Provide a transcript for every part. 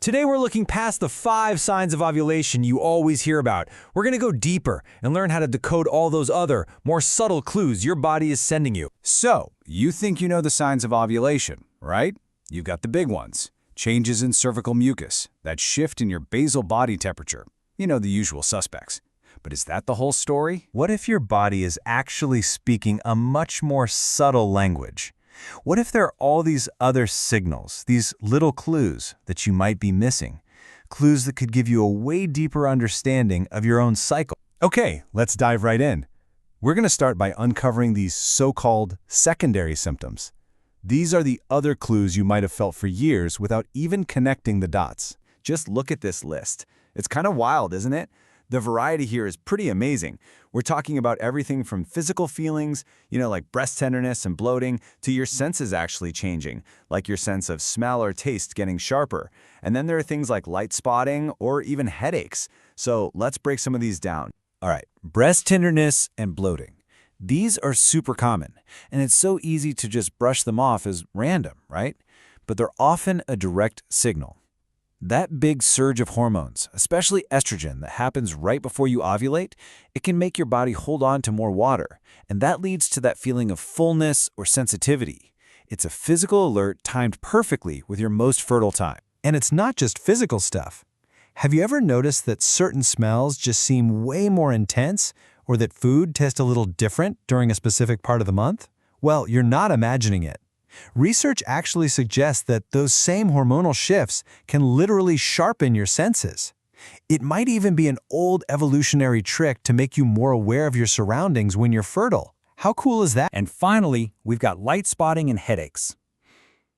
Today we're looking past the 5 signs of ovulation you always hear about. We're going to go deeper and learn how to decode all those other, more subtle clues your body is sending you. So, you think you know the signs of ovulation, right? You've got the big ones. Changes in cervical mucus, that shift in your basal body temperature. You know, the usual suspects. But is that the whole story? What if your body is actually speaking a much more subtle language? What if there are all these other signals, these little clues that you might be missing? Clues that could give you a way deeper understanding of your own cycle. Okay, let's dive right in. We're going to start by uncovering these so-called secondary symptoms. These are the other clues you might have felt for years without even connecting the dots. Just look at this list. It's kind of wild, isn't it? The variety here is pretty amazing. We're talking about everything from physical feelings, like breast tenderness and bloating, to your senses actually changing, like your sense of smell or taste getting sharper. And then there are things like light spotting or even headaches. So let's break some of these down. All right, breast tenderness and bloating. These are super common, and it's so easy to just brush them off as random, right? But they're often a direct signal. That big surge of hormones, especially estrogen, that happens right before you ovulate, it can make your body hold on to more water, and that leads to that feeling of fullness or sensitivity. It's a physical alert timed perfectly with your most fertile time. And it's not just physical stuff. Have you ever noticed that certain smells just seem way more intense, or that food tastes a little different during a specific part of the month? Well, you're not imagining it. Research actually suggests that those same hormonal shifts can literally sharpen your senses. It might even be an old evolutionary trick to make you more aware of your surroundings when you're fertile. How cool is that? And finally, we've got light spotting and headaches.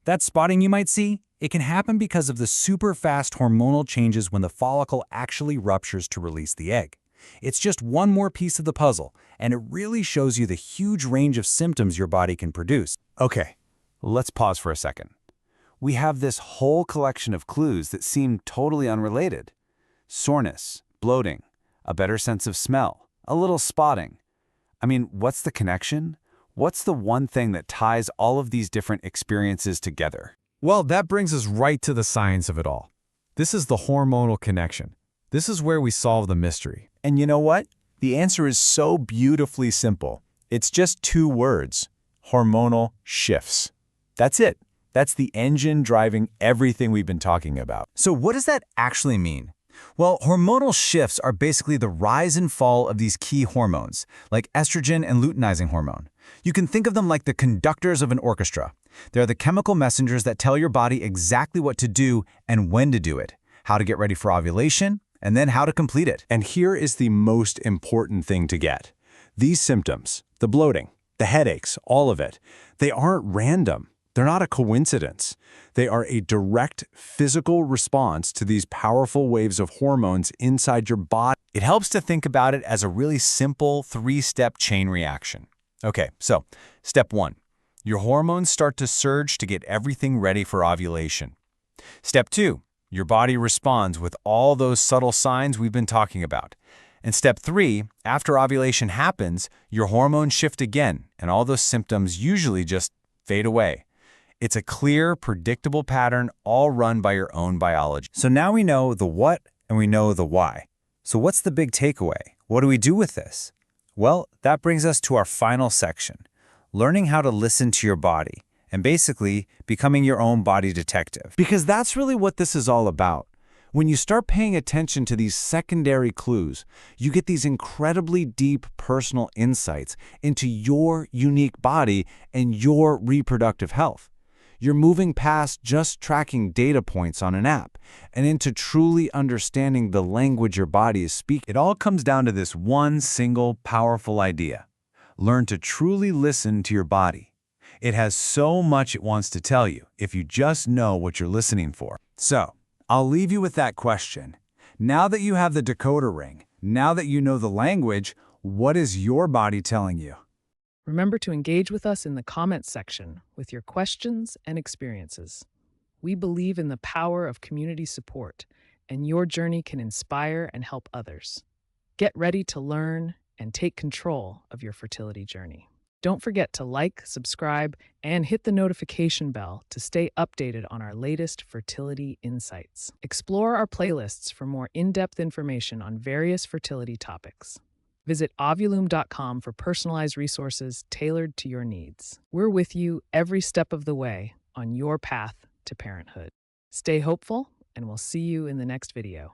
That spotting you might see, it can happen because of the super fast hormonal changes when the follicle actually ruptures to release the egg. It's just one more piece of the puzzle, and it really shows you the huge range of symptoms your body can produce. Okay, let's pause for a second. We have this whole collection of clues that seem totally unrelated. Soreness, bloating, a better sense of smell, a little spotting. I mean, what's the connection? What's the one thing that ties all of these different experiences together? Well, that brings us right to the science of it all. This is the hormonal connection. This is where we solve the mystery. And you know what? The answer is so beautifully simple. It's just 2 words: hormonal shifts. That's it. That's the engine driving everything we've been talking about. So what does that actually mean? Well, hormonal shifts are basically the rise and fall of these key hormones, like estrogen and luteinizing hormone. You can think of them like the conductors of an orchestra. They're the chemical messengers that tell your body exactly what to do and when to do it, how to get ready for ovulation, and then how to complete it. And here is the most important thing to get. These symptoms, the bloating, the headaches, all of it, they aren't random. They're not a coincidence. They are a direct physical response to these powerful waves of hormones inside your body. It helps to think about it as a really simple 3-step chain reaction. Okay, so step 1. Your hormones start to surge to get everything ready for ovulation. Step 2. Your body responds with all those subtle signs we've been talking about. And step 3, after ovulation happens, your hormones shift again, and all those symptoms usually just fade away. It's a clear, predictable pattern all run by your own biology. So now we know the what and we know the why. So what's the big takeaway? What do we do with this? Well, that brings us to our final section, learning how to listen to your body, and basically becoming your own body detective. Because that's really what this is all about. When you start paying attention to these secondary clues, you get these incredibly deep personal insights into your unique body and your reproductive health. You're moving past just tracking data points on an app and into truly understanding the language your body is speaking. It all comes down to this one single powerful idea. Learn to truly listen to your body. It has so much it wants to tell you if you just know what you're listening for. So, I'll leave you with that question. Now that you have the decoder ring, now that you know the language, what is your body telling you? Remember to engage with us in the comments section with your questions and experiences. We believe in the power of community support, and your journey can inspire and help others. Get ready to learn and take control of your fertility journey. Don't forget to like, subscribe, and hit the notification bell to stay updated on our latest fertility insights. Explore our playlists for more in-depth information on various fertility topics. Visit OvuLoom.com for personalized resources tailored to your needs. We're with you every step of the way on your path to parenthood. Stay hopeful, and we'll see you in the next video.